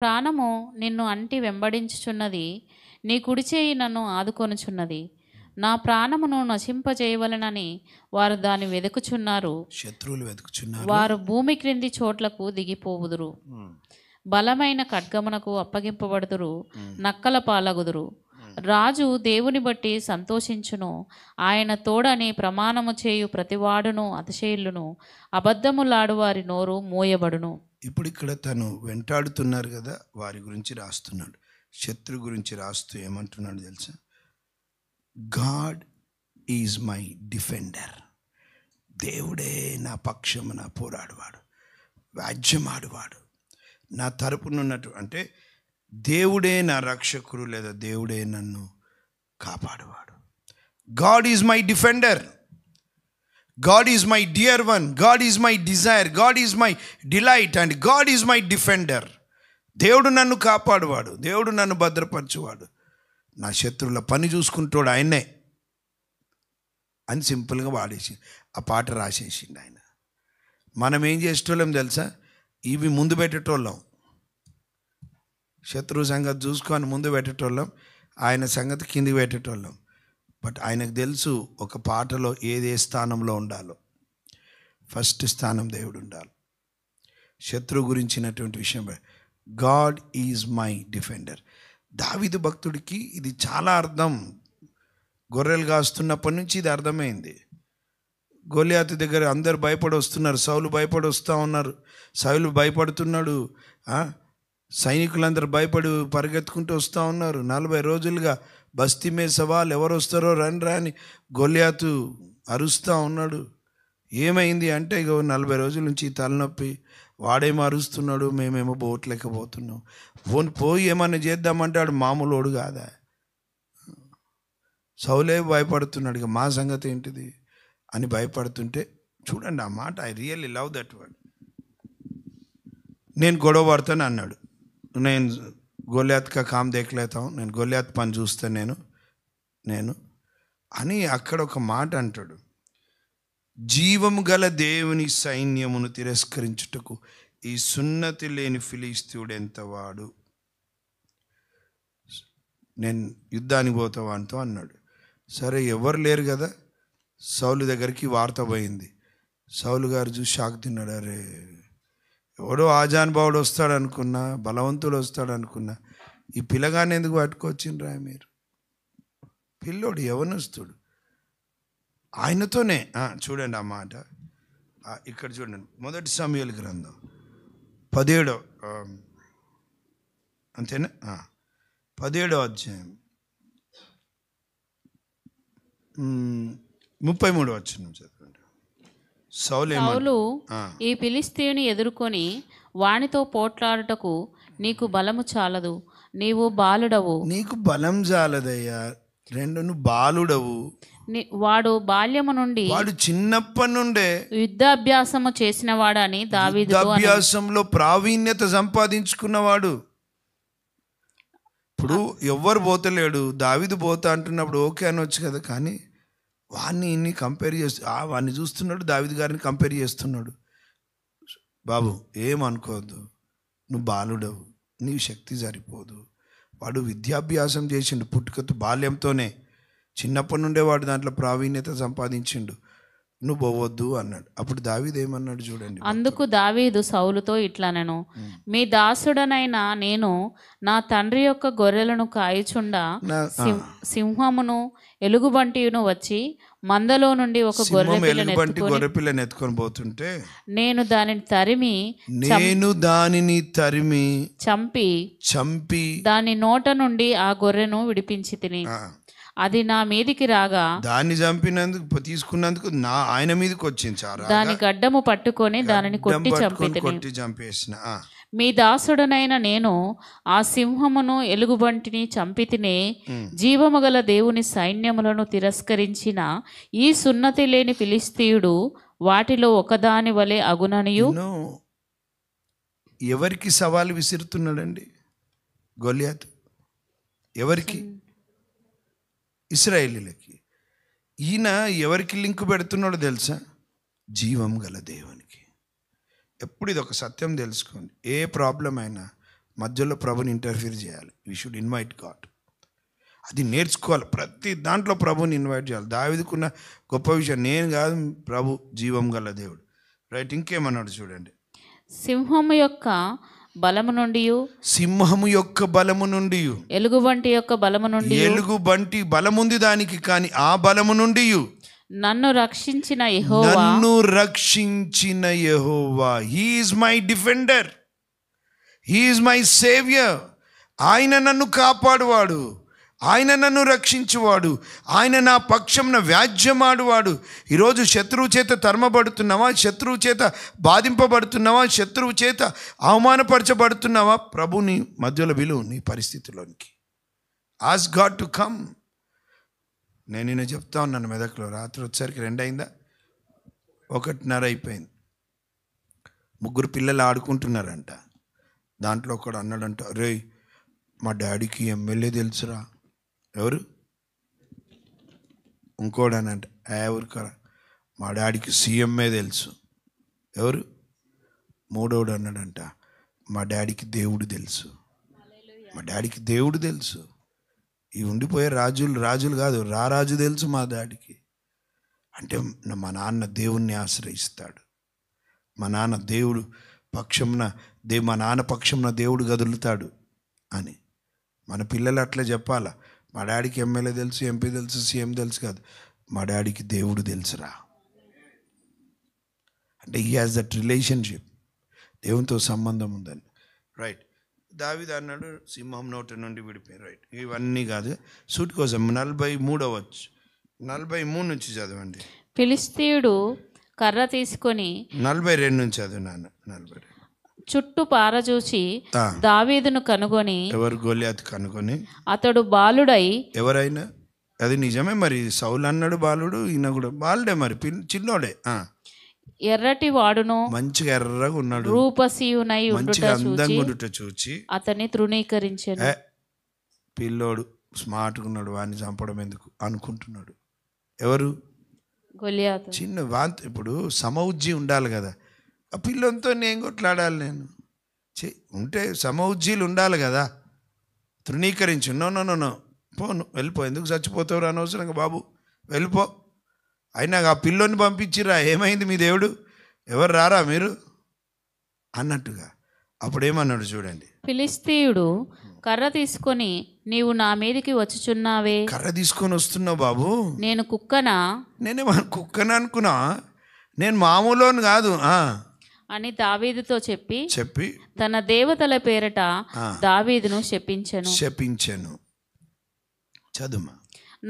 ప్రాణము నిన్ను అంటి వెంబడించుచున్నది, నీ కుడి చేయి నన్ను ఆదుకొనుచున్నది. నా ప్రాణమును నశింపజేయవలెనని వారు దాన్ని వెదుకుచున్నారు. శత్రువులు వెతుకుచున్నారు. వారు భూమి క్రింది చోట్లకు దిగిపోవుదురు. బలమైన ఖడ్గమునకు అప్పగింపబడుదురు, నక్కల పాలగుదురు. రాజు దేవుని బట్టి సంతోషించును, ఆయన తోడని ప్రమాణము చేయు ప్రతివాడును అతిశయిల్లును. అబద్ధములాడు వారి నోరు మూయబడును. ఇప్పుడు ఇక్కడ తను వెంటాడుతున్నారు కదా, వారి గురించి రాస్తున్నాడు. శత్రు గురించి రాస్తూ ఏమంటున్నాడు తెలుసా? God is my defender. దేవుడే నా పక్షమున పోరాడువాడు, వ్యాజ్యమాడువాడు, నా తరపునున్నట్టు. అంటే దేవుడే నా రక్షకుడు, లేదా దేవుడే నన్ను కాపాడువాడు. God is my defender. God is my dear one. God is my desire. God is my delight. And God is my defender. దేవుడు నన్ను కాపాడువాడు, దేవుడు నన్ను భద్రపరచువాడు, నా శత్రువుల పని చూసుకుంటాడు ఆయన్నే అని సింపుల్గా వాడేసి ఆ పాట రాసేసిండు ఆయన. మనం ఏం చేసేటోళ్ళం తెలుసా? ఇవి ముందు పెట్టేటోళ్ళం, శత్రువు సంగతి చూసుకొని ముందు పెట్టేటోళ్ళం, ఆయన సంగతి కిందికి పెట్టేటోళ్ళం. బట్ ఆయనకు తెలుసు ఒక పాటలో ఏ స్థానంలో ఉండాలో. ఫస్ట్ స్థానం దేవుడు ఉండాలి. శత్రువు గురించినటువంటి విషయం, గాడ్ ఈజ్ మై డిఫెండర్. దావీదు భక్తుడికి ఇది చాలా అర్థం. గొర్రెలు కాస్తున్నప్పటి నుంచి ఇది అర్థమైంది. గొలియాతు దగ్గర అందరు భయపడి వస్తున్నారు, సౌలు భయపడి వస్తూ ఉన్నారు, సౌలు భయపడుతున్నాడు, సైనికులందరూ భయపడి పరిగెత్తుకుంటూ వస్తూ ఉన్నారు. 40 రోజులుగా బస్తీ మీద సవాల్, ఎవరు వస్తారో రండి రాని గొలియాతు అరుస్తూ ఉన్నాడు. ఏమైంది అంటే, ఇగో 40 రోజుల నుంచి తలనొప్పి, వాడేమో అరుస్తున్నాడు, మేమేమో పోవట్లేకపోతున్నాం. పోయి ఏమన్నా చేద్దామంటే వాడు మామూలుడు కాదా. సౌలే భయపడుతున్నాడు, ఇక మా సంగతి ఏంటిది అని భయపడుతుంటే చూడండి ఆ మాట. I really love that word. నేను గొడవ పడతాను అన్నాడు. నేను గొలియాత్ కా కామ్ దేఖలేతాం, నేను గొలియాత్ పని చూస్తాను నేను అని అక్కడ ఒక మాట అంటాడు. జీవము గల దేవుని సైన్యమును తిరస్కరించుటకు ఈ సున్నతి లేని ఫిలిస్తీయుడు ఎంతవాడు, నేను యుద్ధానికి పోతావా అంటూ అన్నాడు. సరే ఎవరు లేరు కదా, సౌలు దగ్గరికి వార్త పోయింది. సౌలు గారు చూసి షాక్ తిన్నాడు. అరే ఎవడో ఆజానుభావుడు వస్తాడు అనుకున్నా, బలవంతుడు వస్తాడు అనుకున్నా, ఈ పిల్లగాన్ని ఎందుకు పట్టుకొచ్చిండ్రా మీరు? పిల్లోడు యవనస్తుడు, ఆయనతోనే. చూడండి ఆ మాట ఇక్కడ చూడండి. 1 సమూయేలు గ్రంథం 17 అంతేనా 17వ అధ్యాయం 33వ వచనం చదవండి. సౌలు ఈ ఫిలిష్తీయుని ఎదుర్కొని వానితో పోట్లాడుటకు నీకు బలము చాలదు, నీవు బాలుడవు. నీకు బలం చాలదయ్యా, నువ్వు బాలుడవు. వాడు బాల్యము నుండి, వాడు చిన్నప్పటి నుండే యుద్ధాభ్యాసము చేసిన వాడని దావీదు యుద్ధాభ్యాసంలో ప్రావీణ్యత సంపాదించుకున్నవాడు. ఇప్పుడు ఎవ్వరు పోతలేడు, దావీదు పోతా అంటున్నప్పుడు ఓకే అనొచ్చు కదా, కానీ వాడిని ఇన్ని కంపేర్ చేస్తూ వాడిని చూస్తున్నాడు, దావీదు గారిని కంపేర్ చేస్తున్నాడు. బాబు ఏమనుకోవద్దు, నువ్వు బాలుడవు, నీ శక్తి సరిపోదు. వాడు విద్యాభ్యాసం చేసిండు, పుట్టుకతో బాల్యంతోనే, చిన్నప్పటి నుండే వాడు దాంట్లో ప్రావీణ్యత సంపాదించిండు, నువ్వు పోవద్దు అన్నాడు. అప్పుడు దావీదు ఏమన్నాడు చూడండి. అందుకు దావీదు సౌలుతో ఇట్లనెను, మీ దాసుడనైన నేను నా తండ్రి యొక్క గొర్రెలను కాయుచుండా సింహమును ఎలుగుబంటిను వచ్చి మందలో నుండి ఒక గొర్రెపిల్లని ఎత్తుకొని పోతుంటే నేను దానిని తరిమి చంపి దాని నోట నుండి ఆ గొర్రెను విడిపించి తిని, అది నా మీదికి రాగా దాన్ని చంపినందుకు తీసుకున్నందుకు ఆయన మీదకి వచ్చింది, దాని గడ్డము పట్టుకొని దానిని కొట్టి చంపేసిన. మీ దాసుడనైన నేను ఆ సింహమును ఎలుగుబంటిని చంపితినే, జీవము గల దేవుని సైన్యములను తిరస్కరించిన ఈ సున్నతి లేని ఫిలిష్తీయుడు వాటిలో ఒకదాని వలె అగుననియు. ఎవరికి సవాలు విసురుతున్నాడండి గొలియాతు? ఎవరికి? ఇశ్రాయేలీలకి. ఈయన ఎవరికి లింక్ పెడుతున్నాడో తెలుసా? జీవం గల దేవునికి. ఎప్పుడు ఇది ఒక సత్యం తెలుసుకోండి, ఏ ప్రాబ్లం అయినా మధ్యలో ప్రభుని ఇంటర్ఫీర్ చేయాలి. We should invite God. అది నేర్చుకోవాలి. ప్రతి దాంట్లో ప్రభుని ఇన్వైట్ చేయాలి. దావీదుకున్న గొప్ప విషయం, నేను కాదు ప్రభు జీవం గల దేవుడు. రైట్, ఇంకేమన్నాడు చూడండి. సింహము యొక్క బలము నుండి, సింహము యొక్క బలము నుండి, ఎలుగుబంటి యొక్క బలము నుండి, ఎలుగుబంటి బలముంది దానికి, కానీ ఆ బలము నుండి నన్ను రక్షించిన యెహోవా, నన్ను రక్షించిన Yehova, he is my defender, he is my saviour. ఆయన నన్ను కాపాడువాడు, ఆయన నన్ను రక్షించువాడు, ఆయన నా పక్షంన వ్యాజ్యమాడువాడు. ఈరోజు శత్రువు చేత తరమబడుతున్నావా? శత్రువు చేత బాధింపబడుతున్నావా? శత్రువు చేత అవమానపరచబడుతున్నావా? ప్రభుని మధ్యలో విలువ నీ పరిస్థితిలోనికి. Ask God to come. నేను నిన్న చెప్తా ఉన్నాను మెదక్లో, రాత్రి వచ్చేసరికి 2 అయిందా, 1:30 అయిపోయింది. 3 పిల్లలు ఆడుకుంటున్నారంట. దాంట్లో ఒకడు అన్నాడంట, రే మా డాడీకి ఎమ్మెల్యే తెలుసురా. ఎవరు? ఇంకోడనంట, ఎవరికరా? మా డాడీకి సీఎంఏ తెలుసు. ఎవరు? మూడోడు అన్నాడంట, మా డాడీకి దేవుడు తెలుసు. మా డాడీకి దేవుడు తెలుసు. ఈ ఉండిపోయే రాజులు కాదు, రాజు తెలుసు మా డాడీకి. అంటే మా నాన్న దేవుణ్ణి ఆశ్రయిస్తాడు. మా నాన్న దేవుడు పక్షంన మా నాన్న పక్షంన దేవుడు కదులుతాడు అని మన పిల్లలు అట్లా చెప్పాలా. మా డాడీకి ఎమ్మెల్యే తెలుసు, ఎంపీ తెలుసు, సీఎం తెలుసు కాదు, మా డాడీకి దేవుడు తెలుసురా. అంటే హీ హాజ్ దట్ రిలేషన్షిప్, దేవునితో సంబంధం ఉందని. రైట్, దావీదు అన్నాడు సింహం నోటి నుండి విడిపోయి. రైట్, ఇవన్నీ కాదు, సూట్ కోసం 43 43 నుంచి చదవండి. ఫిలిష్తీయుడు కర్ర తీసుకొని 42 నుంచి చదివినాను. 42 చుట్టూ పారజూచి దావీదును కనుగొని, ఎవరు? గొలియాతు కనుగొని, అతడు బాలుడై, ఎవరైనా అది నిజమే మరి, సౌలు అన్నాడు బాలుడు, ఈయన కూడా బాలుడే మరి, చిన్నోడే. ఎర్రటి వాడును, మంచిగా ఎర్రగా ఉన్నాడు, రూపసీయునై మంచిగా అందంగా ఉండుట చూచి అతన్ని తృణీకరించెను. పిల్లోడు స్మార్ట్గా ఉన్నాడు, వాడిని చంపడం ఎందుకు అనుకుంటున్నాడు. ఎవరు? గొలియాతు. చిన్న వాంతి. ఇప్పుడు సమౌజ్జి ఉండాలి కదా, ఆ పిల్లంతో నేను కొట్లాడాలి, నేను ఉంటే సమౌజ్జీలు ఉండాలి కదా. తృణీకరించు, నో పోను, వెళ్ళిపో, ఎందుకు చచ్చిపోతావు అనవసరంగా బాబు, వెళ్ళిపో. అయినా ఆ పిల్లోని పంపించిరా, ఏమైంది మీ దేవుడు, ఎవరు రారా మీరు అన్నట్టుగా. అప్పుడేమన్నాడు చూడండి. ఫిలిష్తీయుడు కర్ర తీసుకొని, నీవు నా మీదికి వచ్చుచున్నావే. కర్ర తీసుకొని వస్తున్నావు బాబు, నేను కుక్కనా? నేనేమన్నా కుక్కనా అనుకున్నా, నేను మామూలుని కాదు అని దావీదుతో చెప్పి తన దేవతల పేరట దావీదును శపించెను. చదువు.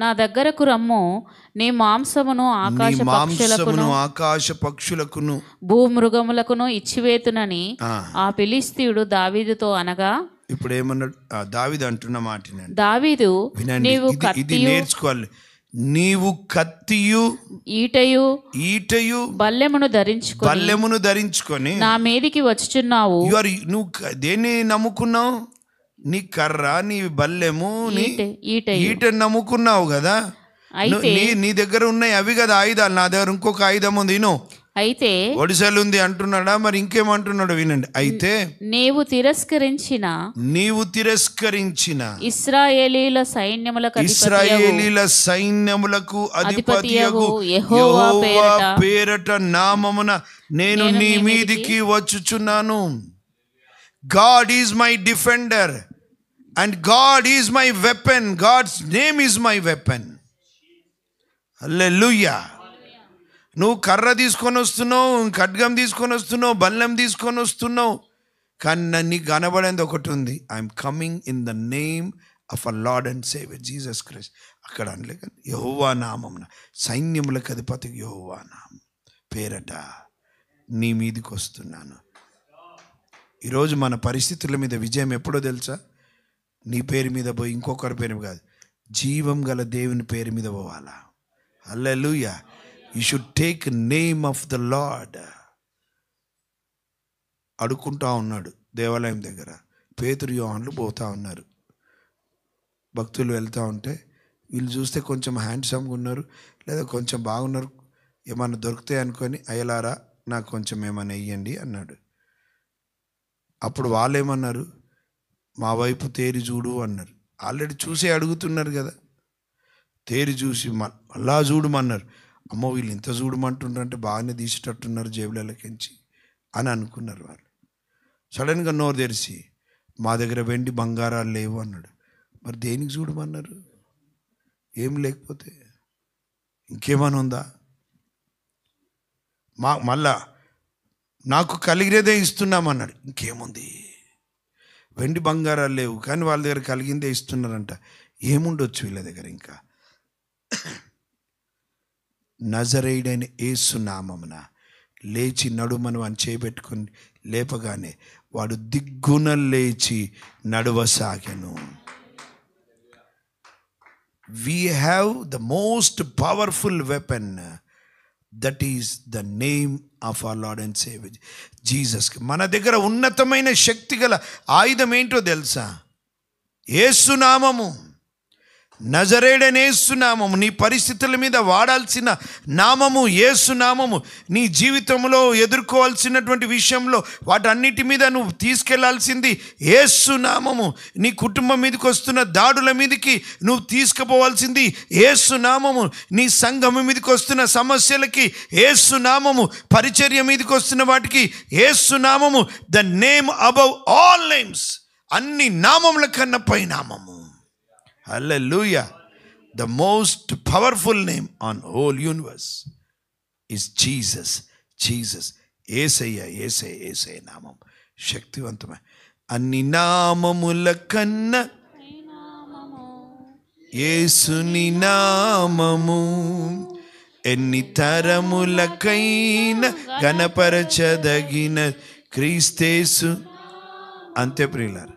నా దగ్గరకు రమ్ము, నీ మాంసమును ఆకాశ పక్షులకును భూమృగములకును ఇచ్చివేతునని ఆ ఫిలిష్తీయుడు దావీదుతో అనగా. ఇప్పుడు ఏమన్నాడు దావీదు అంటున్న మాట? దావీదు, నీవు ఇది నేర్చుకోవాలి. నీవు కత్తియు ఈటయు బల్లెమును ధరించుకొని నా మీదికి వచ్చుచున్నావు. నువ్వు దేన్ని నమ్ముకున్నావు? నీ కర్ర, నీ బల్లెము, ఈట నమ్ముకున్నావు కదా. నీ దగ్గర ఉన్నాయి అవి కదా ఆయుధాలు, నా దగ్గర ఇంకొక ఆయుధం ఉంది. అయితే ఒడిసెలు ఉంది అంటున్నాడా? మరి ఇంకేమంటున్నాడు వినండి. అయితే నీవు తిరస్కరించిన ఇశ్రాయేలీల సైన్యములకు అధిపతియగు యెహోవా పేరట నామమున నేను నీ మీదికి వచ్చుచున్నాను. God is my defender and God is my weapon. God's name is my weapon. Hallelujah. నువ్వు కర్ర తీసుకొని వస్తున్నావు, ఖడ్గం తీసుకొని వస్తున్నావు, బల్లెం తీసుకొని వస్తున్నావు, కానీ నీకు కనబడేది ఒకటి ఉంది. I'm coming in the name of a lord and saviour Jesus Christ. అక్కడ అనలే కానీ యెహోవా నామమున, సైన్యములకు అధిపతి యెహోవా నామం పేరట నీ మీదికి వస్తున్నాను. ఈరోజు మన పరిస్థితుల మీద విజయం ఎప్పుడో తెలుసా? నీ పేరు మీద పోయి ఇంకొకరి పేరు కాదు, జీవం గల దేవుని పేరు మీద పోవాలా. Hallelujah. You should take name of the Lord. అడుక్కుంటా ఉన్నాడు దేవాలయం దగ్గర, పేతురు యోహాన్లు పోతా ఉన్నారు. భక్తులు వెళ్తూ ఉంటే వీళ్ళు చూస్తే కొంచెం హ్యాండ్సమ్గా ఉన్నారు, లేదా కొంచెం బాగున్నారు, ఏమన్నా దొరుకుతాయి అనుకొని, అయ్యలారా నాకు కొంచెం ఏమైనా ఇయ్యండి అన్నాడు. అప్పుడు వాళ్ళు ఏమన్నారు? మా వైపు తేరి చూడు అన్నారు. ఆల్రెడీ చూసే అడుగుతున్నారు కదా, తేరి చూసి మళ్ళా చూడమన్నారు. అమ్మో వీళ్ళు ఇంత చూడమంటుండ్రంటే బాగానే తీసేటట్టున్నారు జేబులకెంచి అని అనుకున్నారు వాళ్ళు. సడన్గా నోరు తెరిచి మా దగ్గర వెండి బంగారాలు లేవు అన్నాడు. మరి దేనికి చూడమన్నారు? ఏం లేకపోతే ఇంకేమైనా ఉందా? మళ్ళా నాకు కలిగినదే ఇస్తున్నామన్నాడు. ఇంకేముంది? వెండి బంగారాలు లేవు కానీ వాళ్ళ దగ్గర కలిగిందే ఇస్తున్నారంట. ఏముండొచ్చు వీళ్ళ దగ్గర? ఇంకా నజరేయుడైన యేసు నామమున లేచి నడుమను అని చేపెట్టుకుని లేపగానే వాడు దిగ్గున లేచి నడవసాగెను. We have the most powerful weapon, that is the name of our Lord and Savior Jesus. మన దగ్గర ఉన్నతమైన శక్తి గల ఆయుధం ఏంటో తెలుసా? యేసు నామము. నజరేయుడైన యేసు నామము. నీ పరిస్థితుల మీద వాడాల్సిన నామము యేసు నామము. నీ జీవితంలో ఎదుర్కోవాల్సినటువంటి విషయంలో వాటన్నిటి మీద నువ్వు తీసుకెళ్లాల్సింది యేసు నామము. నీ కుటుంబం మీదకి వస్తున్న దాడుల మీదకి నువ్వు తీసుకుపోవాల్సింది యేసు నామము. నీ సంఘం మీదకి వస్తున్న సమస్యలకి యేసు నామము. పరిచర్య మీదకి వస్తున్న వాటికి యేసు నామము. The name above all names. అన్ని నామముల కన్నా పై నామము. Hallelujah. The most powerful name on whole universe is Jesus. Jesus. యేసయ్య నామం శక్తివంతమైన అన్ని నామముల కన్నా యేసుని నామము ఎన్ని తరములకైనా గణపరచదగిన క్రీస్తేసు. అంతే ప్రియులారా,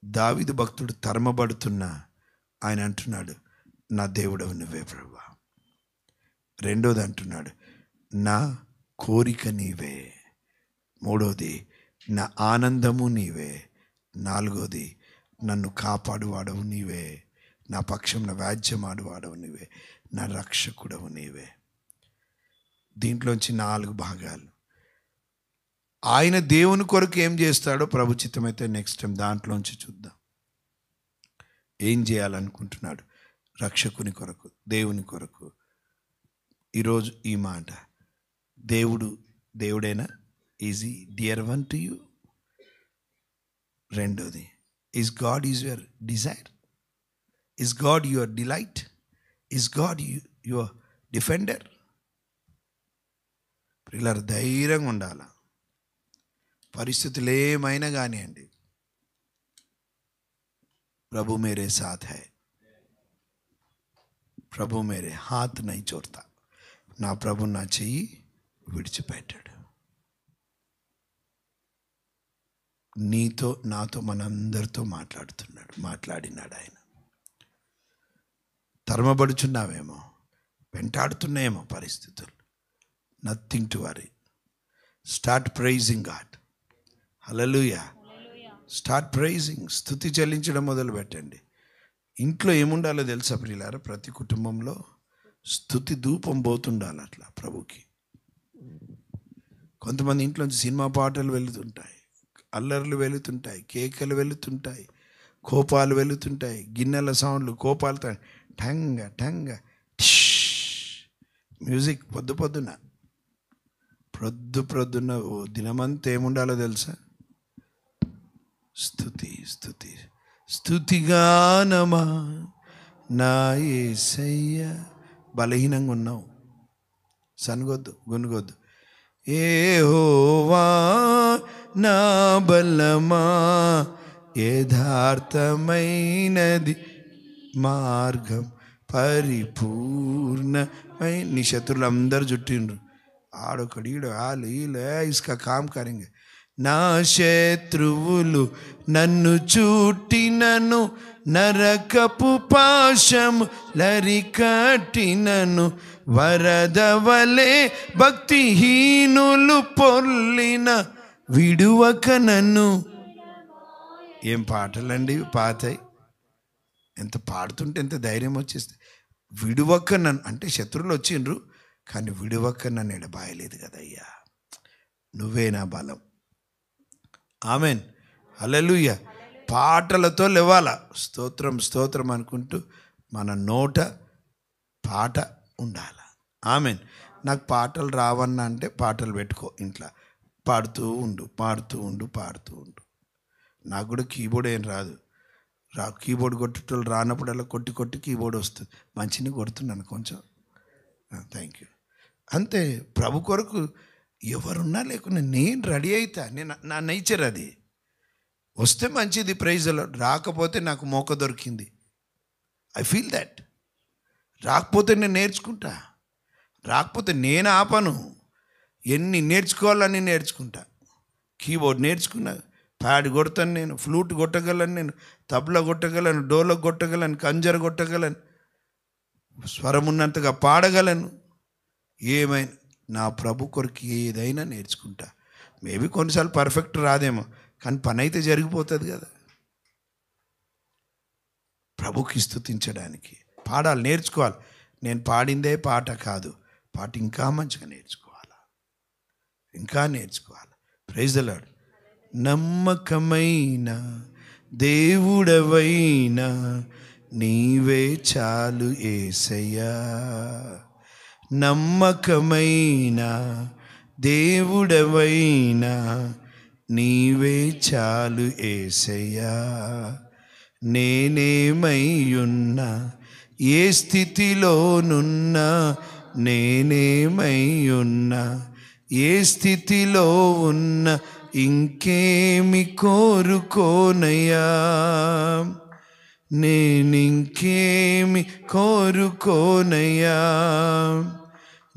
దావీదు భక్తుడు తరమబడుతున్నా ఆయన అంటున్నాడు, నా దేవుడవు నువ్వే ప్రభువా. రెండోది అంటున్నాడు, నా కోరిక నీవే. మూడోది, నా ఆనందము నీవే. నాలుగోది, నన్ను కాపాడువాడవు నీవే. నా పక్షం వ్యాజ్యమాడువాడవు నీవే. నా రక్షకుడవు నీవే. దీంట్లోంచి 4 భాగాలు. ఆయన దేవుని కొరకు ఏం చేస్తాడో ప్రభు చిత్తమైతే నెక్స్ట్ టైం దాంట్లోంచి చూద్దాం. ఏం చేయాలనుకుంటున్నాడు రక్షకుని కొరకు, దేవుని కొరకు. ఈరోజు ఈ మాట, దేవుడైనా ఈజ్ ఈ డియర్ వన్ టు యూ. రెండోది, is God is your desire? Is God your delight? Is God your defender? పిల్లలు ధైర్యంగా ఉండాలి. పరిస్థితులు ఏమైనా కానివ్వండి, ప్రభు మేరే సాథ్ హై, ప్రభు మేరే హాత్ నై చోర్తా. నా ప్రభు నా చెయ్యి విడిచిపెట్టాడు. నీతో నాతో మనందరితో మాట్లాడినాడు ఆయన. తరమబడుచున్నావేమో, వెంటాడుతున్నాయేమో పరిస్థితులు. Nothing to worry. Start praising God. Hallelujah. Start praising. స్తుతి చెల్లించడం మొదలు పెట్టండి. ఇంట్లో ఏముండాలో తెలుసా ప్రియులారా? ప్రతి కుటుంబంలో స్తుతి ధూపం పోతుండాలి అట్లా ప్రభుకి. కొంతమంది ఇంట్లోంచి సినిమా పాటలు వెళుతుంటాయి, అల్లర్లు వెళుతుంటాయి, కేకలు వెళుతుంటాయి, కోపాలు వెళుతుంటాయి, గిన్నెల సౌండ్లు, కోపాలతో టంగ టంగ మ్యూజిక్ పొద్దున దినమంతా ఏముండాలో తెలుసా? స్తుతిగానమా నా యేసయ్య. బలహీనంగా ఉన్నావు, సనగొద్దు, గునుగొద్దు. యెహోవా నా బలమా, యథార్థమైనది మార్గం పరిపూర్ణమై. నీ శత్రువులు అందరు చుట్టిండ్రు, ఆడొకడు ఈడు వాళ్ళు వీళ్ళు ఇసుక కామ్ కరింగ. నా శత్రువులు నన్ను చుట్టినను, నరకపు పాశము లరికట్టినను, వరదవలే భక్తిహీనులు పొర్లిన విడువక నన్ను. ఏం పాటలండి పాతాయి! ఎంత పాడుతుంటే ఎంత ధైర్యం వచ్చేస్తే. విడువక నన్ను అంటే శత్రువులు వచ్చిండ్రు కానీ విడువక నన్ను ఎడబాయలేదు కదయ్యా, నువ్వే నా బలం. ఆమెన్. హల్లెలూయా. పాటలతో లేవాలా. స్తోత్రం స్తోత్రం అనుకుంటూ మన నోట పాట ఉండాలి. ఆమెన్. నాకు పాటలు రావన్నా అంటే పాటలు పెట్టుకో ఇంట్లో, పాడుతూ ఉండు, పాడుతూ ఉండు, పాడుతూ ఉండు. నాకు కూడా కీబోర్డ్ ఏం రాదు. కీబోర్డ్ కొట్టేటోళ్ళు రానప్పుడల్లా కొట్టి కొట్టి కీబోర్డ్ వస్తుంది. మంచిని కొడుతున్నాను కొంచెం. Thank you. అంతే. ప్రభు కొరకు ఎవరున్నా లేకున్నా నేను రెడీ అవుతా. నా నేచర్ అది. వస్తే మంచిది, ప్రైజ్లో. రాకపోతే నాకు మోక దొరికింది. I feel that. రాకపోతే నేను నేర్చుకుంటా. రాకపోతే నేను ఆపను. ఎన్ని నేర్చుకోవాలని నేర్చుకుంటా. కీబోర్డ్ నేర్చుకున్నా, ప్యాడ్ కొడతాను నేను, ఫ్లూట్ కొట్టగలను నేను, తబలా కొట్టగలను, డోలక్ కొట్టగలను, కంజర కొట్టగలను, స్వరం ఉన్నంతగా పాడగలను. ఏమైనా నా ప్రభు కొరకు ఏదైనా నేర్చుకుంటా. మేబీ కొన్నిసార్లు పర్ఫెక్ట్ రాదేమో, కానీ పని అయితే జరిగిపోతుంది కదా. ప్రభుకి స్తుతించడానికి పాడాలి, నేర్చుకోవాలి. నేను పాడిందే పాట కాదు, పాట ఇంకా మంచిగా నేర్చుకోవాలి, ఇంకా నేర్చుకోవాలి. Praise the Lord. నమ్మకమైన దేవుడవైనా నీవే చాలు యేసయ్యా. నమ్మకమైన దేవుడవైనా నీవే చాలు యేసయ్యా. నేనేమయ్యున్నా, ఏ స్థితిలోనున్నా, నేనేమయ్యున్నా, ఏ స్థితిలో ఉన్నా, ఇంకేమి కోరుకోనయ్యా. నేనింకేమి కోరుకోనయ్యా.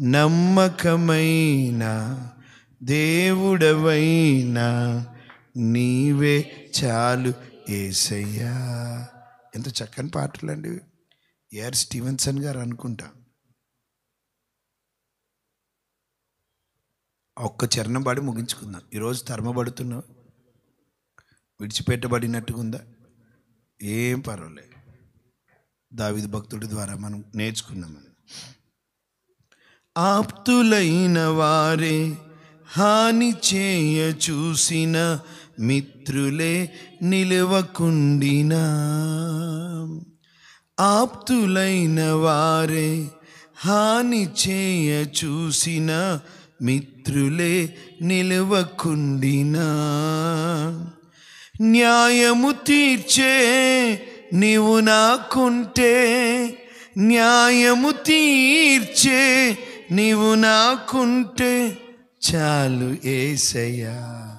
నమ్మకమైన దేవుడవైనా నీవే చాలు యేసయ్యా. ఎంత చక్కని పాటలండి. ఏఆర్ స్టీవెన్సన్ గారు అనుకుంటా. ఒక్క చరణం పాడి ముగించుకుందాం. ఈరోజు తరమబడుతున్నావు, విడిచిపెట్టబడినట్టుగా ఉందా? ఏం పర్వాలేదు. దావీదు భక్తుడి ద్వారా మనం నేర్చుకున్నాం. ఆప్తులైన వారే హాని చేయ చూసిన, మిత్రులే నిలవకుండినా. ఆప్తులైన వారే హాని చేయ చూసిన, మిత్రులే నిలవకుండినా. న్యాయము తీర్చే నీవు నాకుంటే, న్యాయము తీర్చే నీవు నాకుంటే, చాలు యేసయ్యా,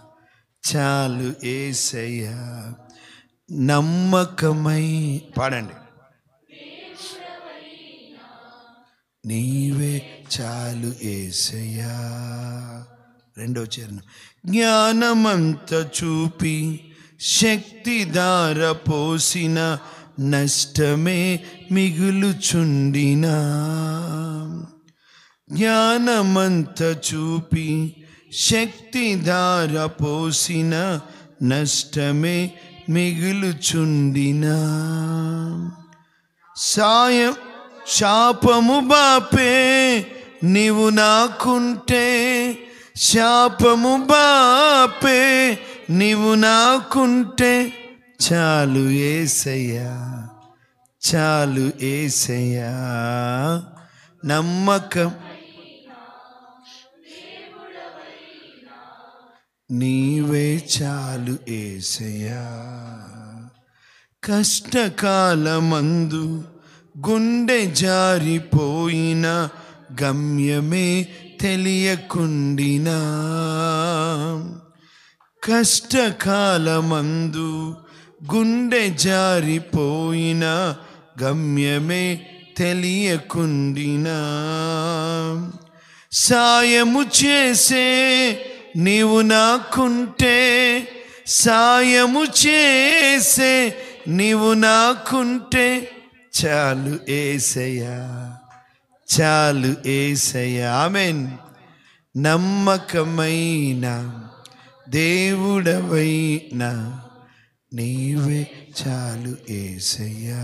చాలు యేసయ్యా. నమ్మకమై పాడండి. నీవే చాలు యేసయ్యా. రెండో చరణం. జ్ఞానమంత చూపి శక్తి ధార పోసిన, నష్టమే మిగులుచుండినా. జ్ఞానమంత చూపి శక్తి ధార పోసిన, నష్టమే మిగులుచుండినా. సాయం శాపము బాపే నీవు నాకుంటే, శాపము బాపే నీవు నాకుంటే, చాలు యేసయ్యా, చాలు యేసయ్యా. నమ్మకం నీవే చాలు యేసయ్యా. కష్టకాలమందు గుండె జారిపోయిన, గమ్యమే తెలియకుండినా. కష్టకాలమందు గుండె జారిపోయిన, గమ్యమే తెలియకుండినా. సాయము చేసే నీవు నాకుంటే, సాయము చేసే నీవు నాకుంటే, చాలు యేసయ్యా, చాలు యేసయ్యా. ఆమేన్. నమ్మకమైన దేవుడవైనా నీవే చాలు యేసయ్యా.